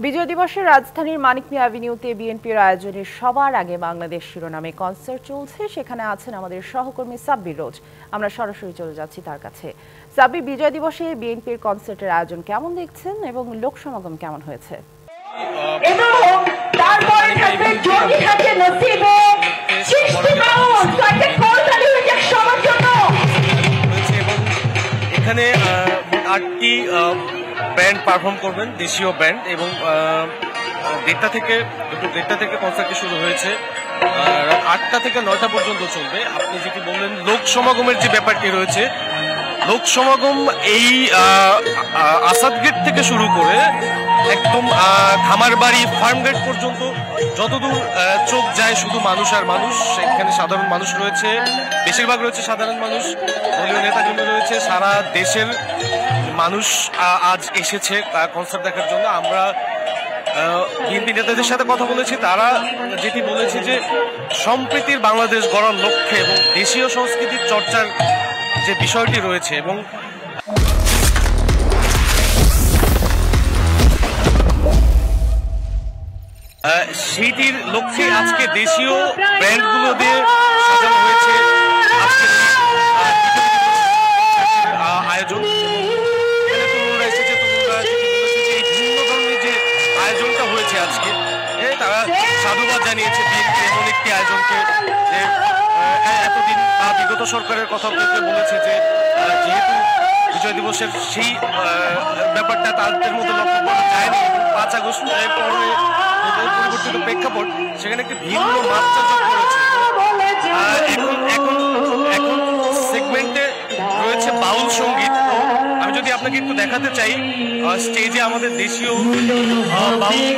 বিজয় দিবসে রাজধানীর মানিক মিয়া অ্যাভিনিউতে বিএনপির আয়োজনে সবার আগে বাংলাদেশ শিরোনামে কনসার্ট চলছে। সেখানে আছেন আমাদের সহকর্মী সাব্বির রোজ। আমরা সরাসরি চলে যাচ্ছি তার কাছে। সাব্বির, বিজয় দিবসে বিএনপির কনসার্টের আয়োজন কেমন দেখছেন এবং লোক সমাগম কেমন হয়েছে? এখানে 8টি ব্যান্ড পারফর্ম করবেন, দেশীয় ব্যান্ড, এবং দুপুর 1টা থেকে কনসার্টটি শুরু হয়েছে। রাত 8টা থেকে 9টা পর্যন্ত চলবে। আপনি যেটি বললেন লোক সমাগমের যে ব্যাপারটি রয়েছে, লোক সমাগম এই আসাদ গেট থেকে শুরু করে একদম খামারবাড়ি ফার্ম গেট পর্যন্ত যতদূর চোখ যায় শুধু মানুষ আর মানুষ। এখানে সাধারণ মানুষ রয়েছে, বেশিরভাগ রয়েছে সাধারণ মানুষ, দলীয় নেতাকর্মী রয়েছে, সারা দেশের মানুষ আজ এসেছে কনসার্ট দেখার জন্য। আমরা বিএনপি নেতাদের সাথে কথা বলেছি, তারা যেটি বলেছে যে সম্প্রীতির বাংলাদেশ গড়ার লক্ষ্যে এবং দেশীয় সংস্কৃতির চর্চার যে বিষয়টি রয়েছে এবং সেইটির লক্ষ্যে আজকে দেশীয় ব্র্যান্ডগুলো দিয়ে সাজানো হয়েছে আজকে আয়োজন। তরুণরা এসেছে, তরুণরা যেটি বলেছে যে এই ভিন্ন ধরনের যে আয়োজনটা হয়েছে আজকে, তারা সাধুবাদ জানিয়েছে বিএনপি এমন একটি আয়োজনকে, যে এতদিন বিগত সরকারের কথা বলেছে যে যেহেতু বিজয় দিবসের সেই ব্যাপারটা তাদের মধ্যে লক্ষ্য করা যায়নি, 5 আগস্ট পরিবর্তিত প্রেক্ষাপট সেখানে একটি ভিন্ন মাত্রা যোগ করেছে। এখন সেগমেন্টে রয়েছে বাউল সঙ্গীত। আমি যদি আপনাকে একটু দেখাতে চাই, স্টেজে আমাদের দেশীয় বাউল